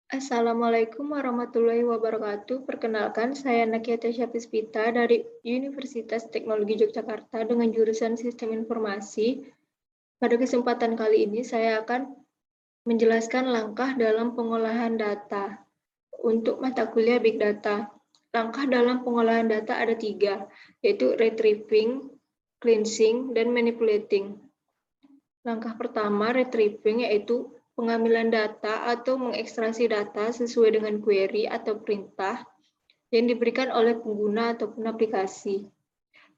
Assalamualaikum warahmatullahi wabarakatuh. Perkenalkan, saya Nakia Tasya Puspita dari Universitas Teknologi Yogyakarta dengan jurusan Sistem Informasi. Pada kesempatan kali ini, saya akan menjelaskan langkah dalam pengolahan data untuk mata kuliah Big Data. Langkah dalam pengolahan data ada 3, yaitu retrieving, cleansing, dan manipulating. Langkah pertama, retrieving, yaitu pengambilan data atau mengekstraksi data sesuai dengan query atau perintah yang diberikan oleh pengguna ataupun aplikasi.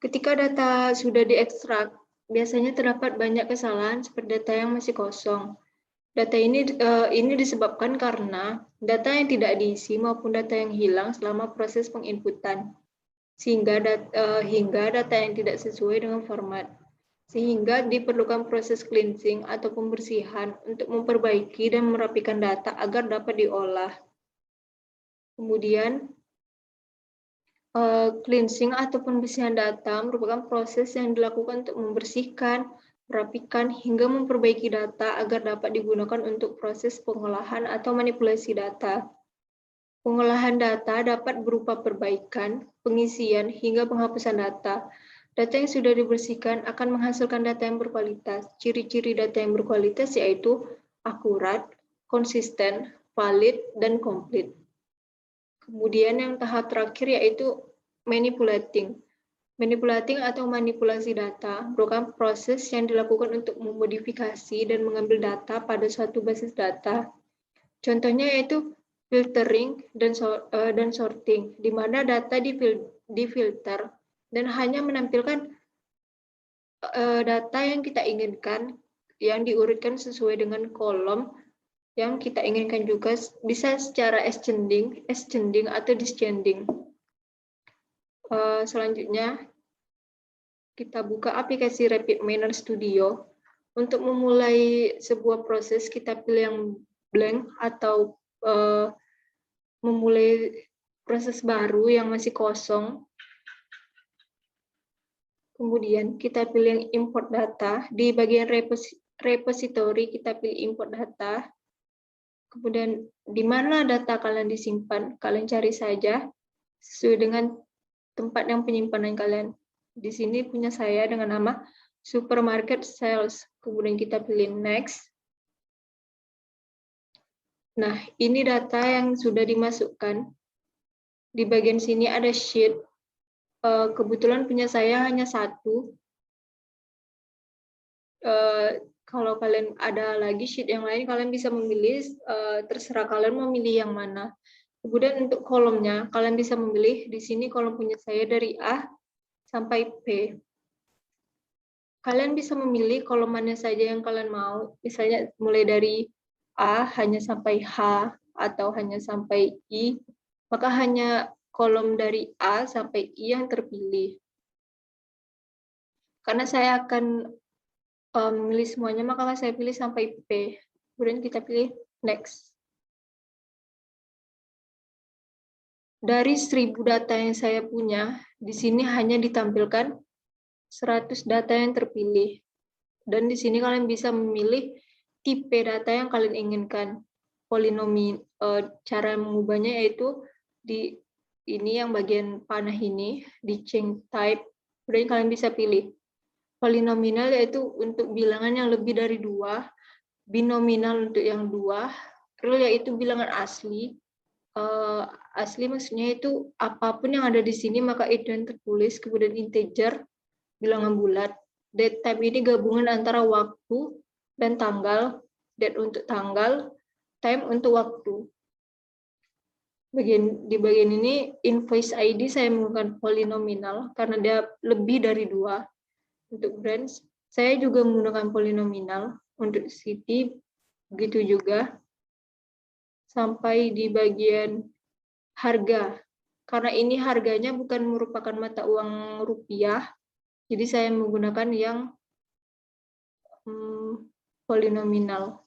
Ketika data sudah diekstrak, biasanya terdapat banyak kesalahan seperti data yang masih kosong. Data ini disebabkan karena data yang tidak diisi maupun data yang hilang selama proses penginputan, hingga data yang tidak sesuai dengan format. Sehingga diperlukan proses cleansing atau pembersihan untuk memperbaiki dan merapikan data agar dapat diolah. Kemudian, cleansing atau pembersihan data merupakan proses yang dilakukan untuk membersihkan, merapikan, hingga memperbaiki data agar dapat digunakan untuk proses pengolahan atau manipulasi data. Pengolahan data dapat berupa perbaikan, pengisian, hingga penghapusan data. Data yang sudah dibersihkan akan menghasilkan data yang berkualitas. Ciri-ciri data yang berkualitas yaitu akurat, konsisten, valid, dan komplit. Kemudian yang tahap terakhir yaitu manipulating. Manipulating atau manipulasi data merupakan proses yang dilakukan untuk memodifikasi dan mengambil data pada suatu basis data. Contohnya yaitu filtering dan sorting, di mana data difilter dan hanya menampilkan data yang kita inginkan, yang diurutkan sesuai dengan kolom yang kita inginkan, juga bisa secara ascending atau descending. Selanjutnya, kita buka aplikasi RapidMiner Studio. Untuk memulai sebuah proses, kita pilih yang blank atau memulai proses baru yang masih kosong. Kemudian kita pilih yang import data. Di bagian repository kita pilih import data. Kemudian di mana data kalian disimpan, kalian cari saja sesuai dengan tempat yang penyimpanan kalian. Di sini punya saya dengan nama supermarket sales. Kemudian kita pilih next. Nah, ini data yang sudah dimasukkan. Di bagian sini ada sheet. Kebetulan punya saya hanya satu. Kalau kalian ada lagi sheet yang lain, kalian bisa memilih, terserah kalian mau milih yang mana. Kemudian untuk kolomnya, kalian bisa memilih. Di sini kolom punya saya dari A sampai P. Kalian bisa memilih kolom mana saja yang kalian mau. Misalnya mulai dari A hanya sampai H atau hanya sampai I, maka hanya kolom dari A sampai I yang terpilih. Karena saya akan memilih semuanya, maka saya pilih sampai P. Kemudian kita pilih next. Dari 1000 data yang saya punya, di sini hanya ditampilkan 100 data yang terpilih. Dan di sini kalian bisa memilih tipe data yang kalian inginkan. Cara mengubahnya yaitu di ini yang bagian panah ini, di change type. Kemudian kalian bisa pilih polinomial, yaitu untuk bilangan yang lebih dari 2, binominal untuk yang 2, real yaitu bilangan asli. Asli maksudnya itu apapun yang ada di sini maka itu yang tertulis. Kemudian integer, bilangan bulat. Date type ini gabungan antara waktu dan tanggal. Date untuk tanggal, time untuk waktu. Di bagian ini invoice ID saya menggunakan polinomial karena dia lebih dari 2. Untuk branch saya juga menggunakan polinomial. Untuk city begitu juga. Sampai di bagian harga, karena ini harganya bukan merupakan mata uang rupiah, jadi saya menggunakan yang polinomial.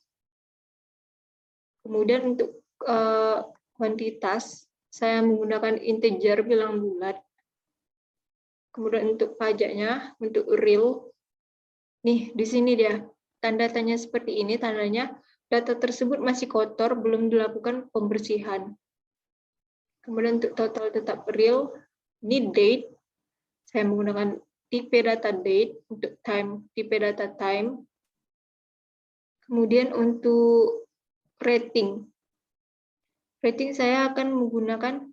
Kemudian untuk kuantitas, saya menggunakan integer bilangan bulat. Kemudian untuk pajaknya, untuk real, nih di sini dia tanda tanya seperti ini, tandanya data tersebut masih kotor, belum dilakukan pembersihan. Kemudian untuk total tetap real, ini date, saya menggunakan tipe data date, untuk time, tipe data time. Kemudian untuk rating, saya akan menggunakan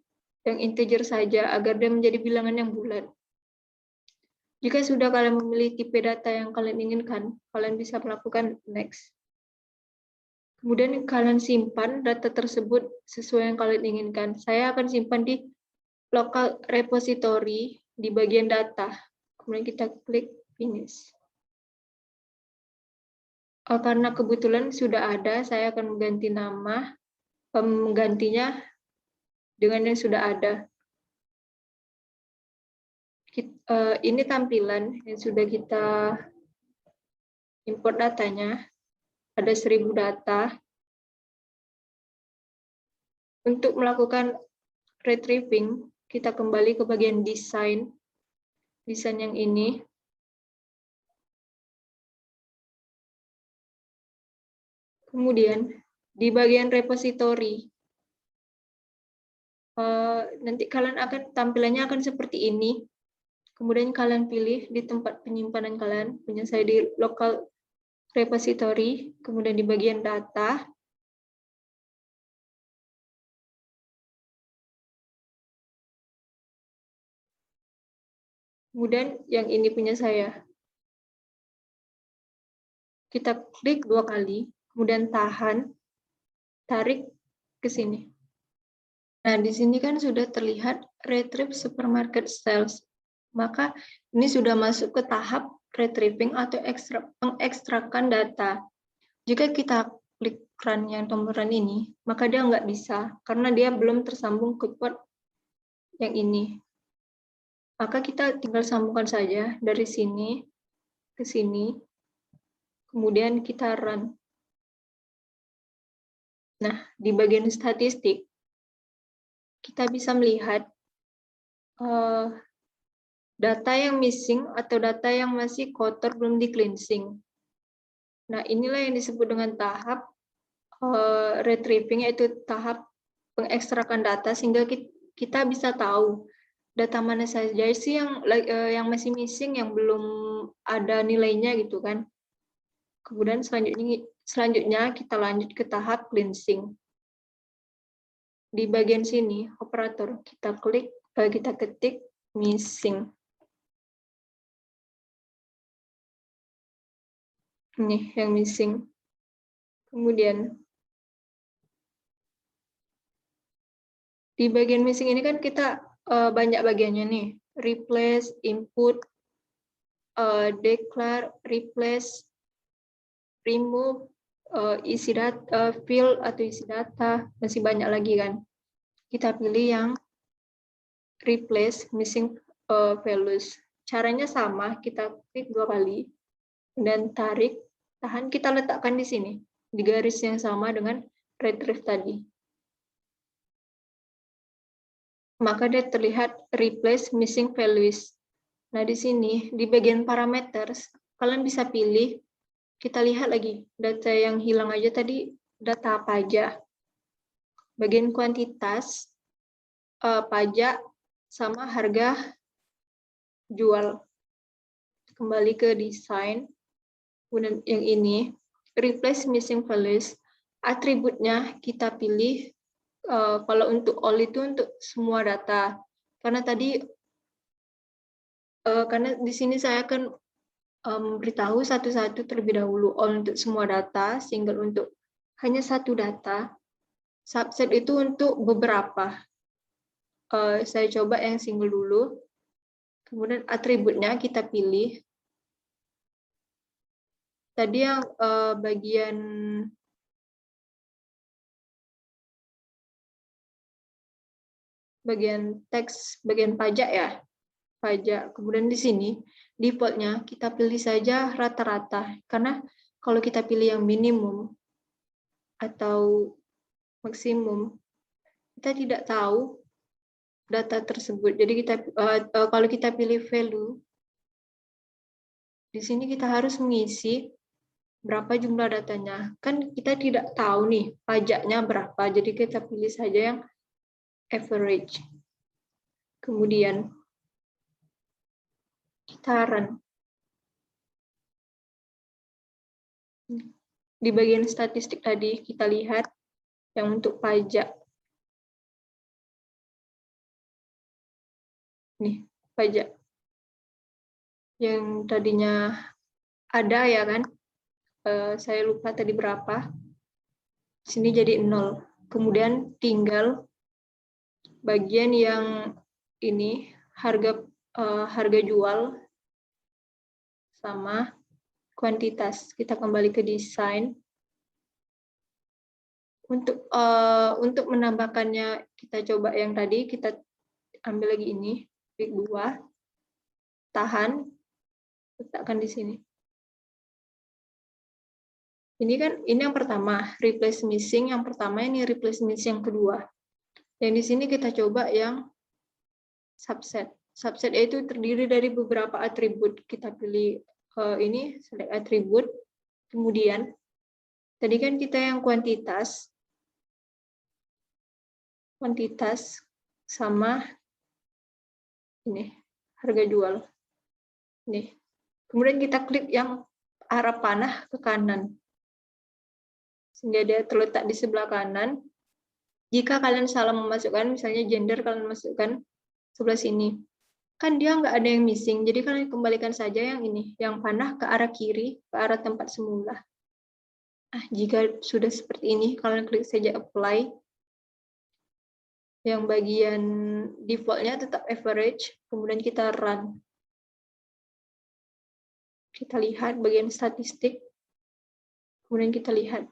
yang integer saja agar dia menjadi bilangan yang bulat. Jika sudah kalian memilih tipe data yang kalian inginkan, kalian bisa melakukan next. Kemudian kalian simpan data tersebut sesuai yang kalian inginkan. Saya akan simpan di local repository di bagian data. Kemudian kita klik finish. Karena kebetulan sudah ada, saya akan mengganti nama, menggantinya dengan yang sudah ada. Ini tampilan yang sudah kita import datanya. Ada 1000 data. Untuk melakukan retrieving, kita kembali ke bagian desain yang ini. Kemudian di bagian repository, nanti kalian akan tampilannya akan seperti ini. Kemudian kalian pilih di tempat penyimpanan kalian, punya saya di local repository, kemudian di bagian data. Kemudian yang ini punya saya. Kita klik 2 kali, kemudian tahan, tarik ke sini. Nah, di sini kan sudah terlihat retrieve supermarket sales. Maka ini sudah masuk ke tahap retrieving atau mengekstrakan data. Jika kita klik run yang tombol run ini, maka dia nggak bisa, karena dia belum tersambung ke port yang ini. Maka kita tinggal sambungkan saja dari sini ke sini, kemudian kita run. Nah, di bagian statistik, kita bisa melihat data yang missing atau data yang masih kotor belum di cleansing. Nah, inilah yang disebut dengan tahap retrieving, yaitu tahap pengekstrakan data, sehingga kita bisa tahu data mana saja sih yang masih missing, yang belum ada nilainya gitu kan. Kemudian selanjutnya kita lanjut ke tahap cleansing. Di bagian sini operator kita klik, kita ketik missing. Ini yang missing. Kemudian di bagian missing ini kan kita banyak bagiannya nih, replace, input, declare, replace, remove, isi data, fill atau isi data, masih banyak lagi kan. Kita pilih yang replace missing values. Caranya sama, kita klik 2 kali, dan tarik, tahan, kita letakkan di sini, di garis yang sama dengan retrieve tadi. Maka dia terlihat replace missing values. Nah, di sini, di bagian parameters, kalian bisa pilih, kita lihat lagi, data yang hilang aja tadi, data apa aja. Bagian kuantitas, pajak, sama harga jual. Kembali ke desain, kemudian yang ini, replace missing values, atributnya kita pilih, kalau untuk all itu untuk semua data. Karena tadi, karena di sini saya akan beritahu satu-satu terlebih dahulu, all untuk semua data, single untuk hanya satu data, subset itu untuk beberapa. Saya coba yang single dulu, kemudian atributnya kita pilih. Tadi yang bagian teks, bagian pajak ya, pajak. Kemudian di sini defaultnya kita pilih saja rata-rata, karena kalau kita pilih yang minimum atau maksimum, kita tidak tahu data tersebut. Jadi kita kalau kita pilih value, di sini kita harus mengisi berapa jumlah datanya. Kan kita tidak tahu nih pajaknya berapa, jadi kita pilih saja yang average. Kemudian kita run. Di bagian statistik tadi kita lihat yang untuk pajak. Nih, pajak. Yang tadinya ada ya kan, saya lupa tadi berapa. Sini jadi 0. Kemudian tinggal bagian yang ini, harga jual sama kuantitas. Kita kembali ke desain. Untuk menambahkannya, kita coba yang tadi, kita ambil lagi ini, klik 2, tahan, letakkan di sini. Ini kan, ini yang pertama, replace missing yang pertama, ini replace missing yang kedua. Yang di sini kita coba yang subset. Subset itu terdiri dari beberapa atribut. Kita pilih ini, select atribut. Kemudian, tadi kan kita yang kuantitas sama ini, harga jual. Nih. Kemudian kita klik yang arah panah ke kanan. Sehingga dia terletak di sebelah kanan. Jika kalian salah memasukkan, misalnya gender kalian masukkan sebelah sini. Kan dia nggak ada yang missing, jadi kalian kembalikan saja yang ini, yang panah ke arah kiri, ke arah tempat semula. Jika sudah seperti ini, kalian klik saja apply. Yang bagian defaultnya tetap average, kemudian kita run. Kita lihat bagian statistik, kemudian kita lihat.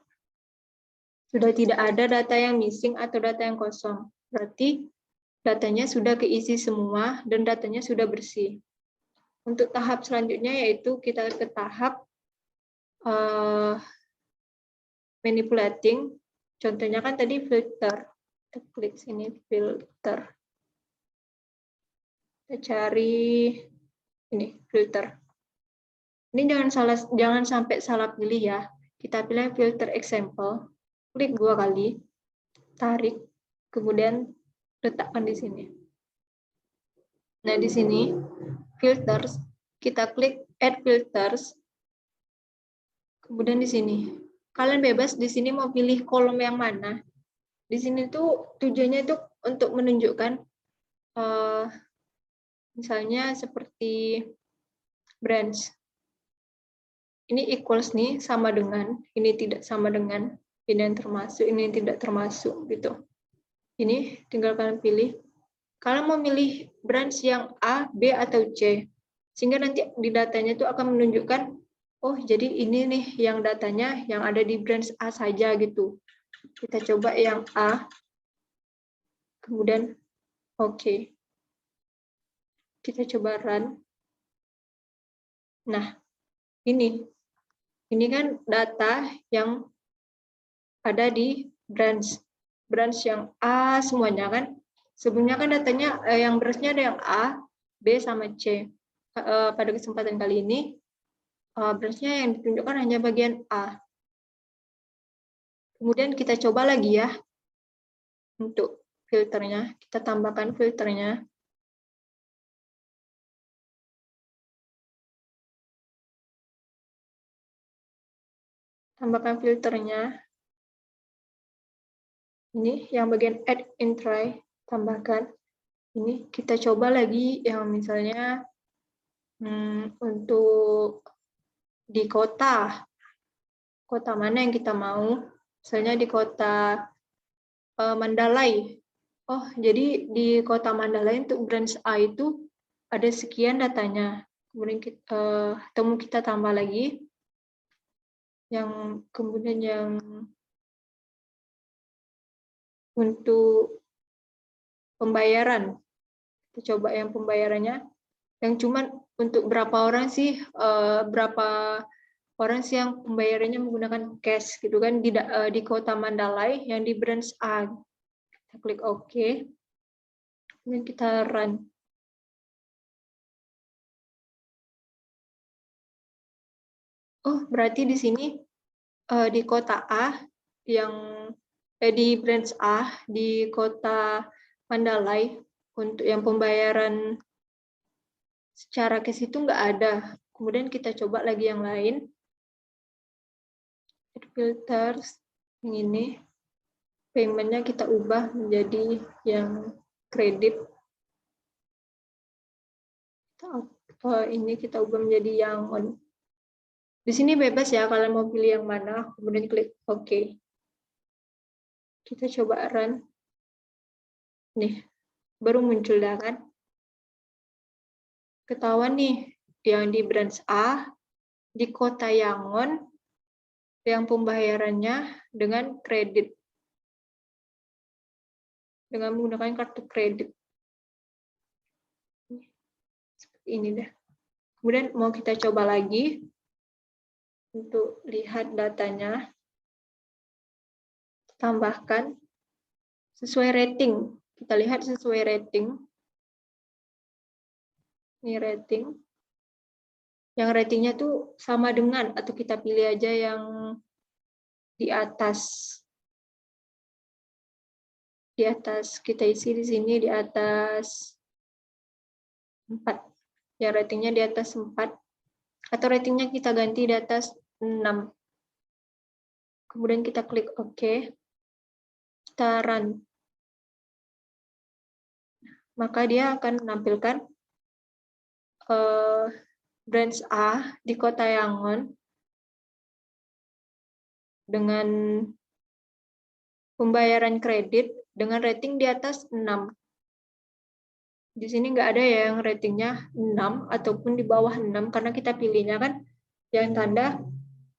Sudah tidak ada data yang missing atau data yang kosong. Berarti datanya sudah keisi semua dan datanya sudah bersih. Untuk tahap selanjutnya yaitu kita ke tahap manipulating. Contohnya kan tadi filter. Kita klik sini filter. Kita cari ini filter. Ini jangan sampai salah pilih ya. Kita pilih filter example. Klik 2 kali, tarik, kemudian letakkan di sini. Nah, di sini filters, kita klik add filters. Kemudian di sini, kalian bebas di sini mau pilih kolom yang mana. Di sini tuh tujuannya itu untuk menunjukkan misalnya seperti branch. Ini equals nih sama dengan, ini tidak sama dengan, ini yang termasuk, ini yang tidak termasuk gitu. Ini tinggal kalian pilih. Kalian mau milih branch yang A, B, atau C. Sehingga nanti di datanya itu akan menunjukkan, oh jadi ini nih yang datanya yang ada di branch A saja gitu. Kita coba yang A. Kemudian oke. Kita coba run. Nah, ini kan data yang ada di branch yang A semuanya kan. Sebelumnya kan datanya yang branch-nya ada yang A, B, sama C. Pada kesempatan kali ini branch-nya yang ditunjukkan hanya bagian A. Kemudian kita coba lagi ya untuk filternya. Kita tambahkan filternya. Tambahkan filternya. Ini yang bagian add in try, tambahkan. Ini kita coba lagi yang misalnya untuk di kota mana yang kita mau. Misalnya di kota Mandalay. Oh, jadi di kota Mandalay untuk branch A itu ada sekian datanya. Kemudian kita tambah lagi. Kemudian yang untuk pembayaran. Kita coba yang pembayarannya. Yang cuman untuk berapa orang sih yang pembayarannya menggunakan cash gitu kan di kota Mandalay yang di branch A. Kita klik OK. Kemudian kita run. Oh, berarti di sini di kota A di branch A di kota Mandalay untuk yang pembayaran secara cash itu nggak ada. Kemudian kita coba lagi yang lain. Filters yang ini, paymentnya kita ubah menjadi yang kredit. Ini kita ubah menjadi yang on. Di sini bebas ya, kalian mau pilih yang mana, kemudian klik OK. Kita coba run. Nih, baru muncul dah kan. Ketahuan nih, yang di branch A, di kota Yangon, yang pembayarannya dengan kredit. Dengan menggunakan kartu kredit. Seperti ini dah. Kemudian mau kita coba lagi untuk lihat datanya. Tambahkan sesuai rating. Kita lihat sesuai rating. Ini rating. Yang ratingnya tuh sama dengan, atau kita pilih aja yang di atas. Di atas, kita isi di sini di atas 4. Yang ratingnya di atas 4. Atau ratingnya kita ganti di atas 6. Kemudian kita klik OK. Kita run. Maka dia akan menampilkan branch A di kota Yangon dengan pembayaran kredit dengan rating di atas 6. Di sini nggak ada ya yang ratingnya 6 ataupun di bawah 6, karena kita pilihnya kan yang tanda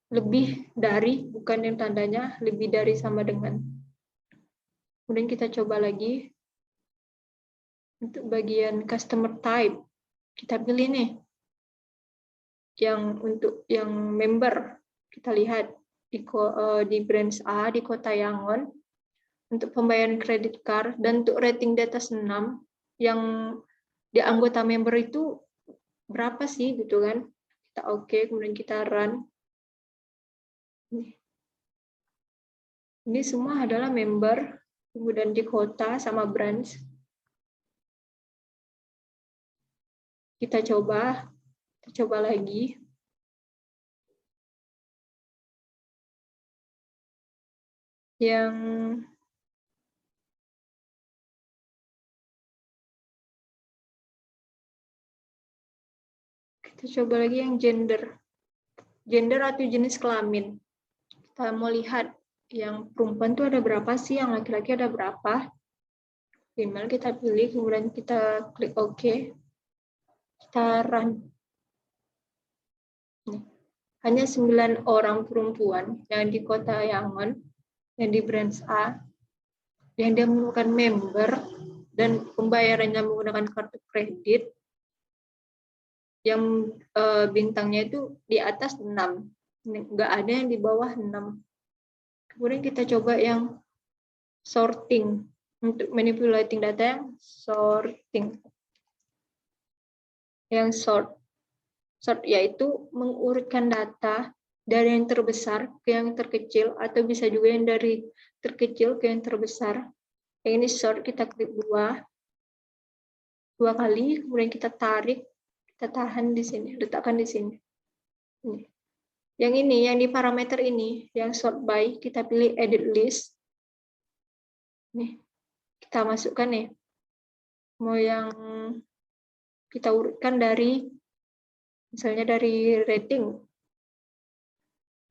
lebih dari, bukan yang tandanya lebih dari sama dengan. Kemudian kita coba lagi. Untuk bagian customer type, kita pilih nih. Untuk yang member, kita lihat di branch A di kota Yangon. Untuk pembayaran kredit card dan untuk rating di atas 6, yang di anggota member itu berapa sih gitu kan. Kita OK, kemudian kita run. Ini semua adalah member, kemudian di kota sama branch. Kita coba lagi. Yang kita coba lagi yang gender atau jenis kelamin. Kita mau lihat yang perempuan tuh ada berapa sih, yang laki-laki ada berapa. Female kita pilih, kemudian kita klik OK. Kita run. Nih. Hanya 9 orang perempuan yang di kota Yangon, yang di branch A, yang dia menggunakan member dan pembayarannya menggunakan kartu kredit, yang bintangnya itu di atas 6. Nggak ada yang di bawah 6. Kemudian kita coba yang sorting. Untuk manipulating data yang sorting. Yang sort yaitu mengurutkan data dari yang terbesar ke yang terkecil, atau bisa juga yang dari terkecil ke yang terbesar. Yang ini sort, kita klik dua kali, kemudian kita tarik, kita tahan di sini, letakkan di sini. Ini. Yang ini, yang di parameter ini, yang sort by, kita pilih edit list. Nih, kita masukkan nih. Mau yang kita urutkan dari, misalnya dari rating.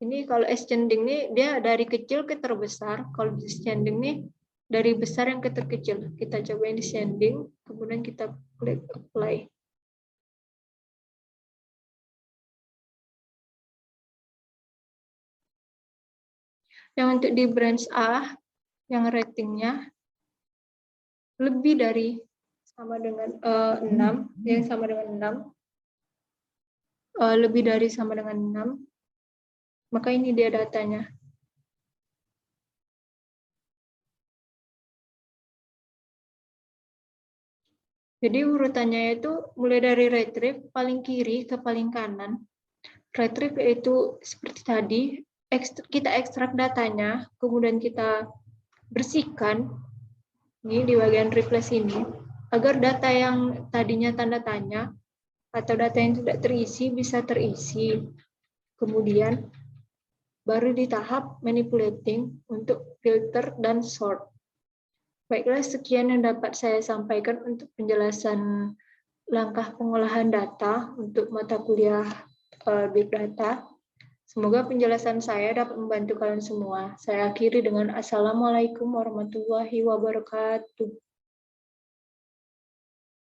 Ini kalau ascending nih, dia dari kecil ke terbesar. Kalau descending nih, dari besar yang ke terkecil. Kita coba yang descending, kemudian kita klik apply. Yang untuk di branch A, yang ratingnya lebih dari sama dengan 6, yang sama dengan 6, lebih dari sama dengan 6, maka ini dia datanya. Jadi urutannya itu mulai dari retrieve paling kiri ke paling kanan. Retrieve yaitu seperti tadi, kita ekstrak datanya, kemudian kita bersihkan ini di bagian replace ini, agar data yang tadinya tanda tanya atau data yang tidak terisi bisa terisi. Kemudian baru di tahap manipulating untuk filter dan sort. Baiklah, sekian yang dapat saya sampaikan untuk penjelasan langkah pengolahan data untuk mata kuliah Big Data. Semoga penjelasan saya dapat membantu kalian semua. Saya akhiri dengan Assalamualaikum warahmatullahi wabarakatuh.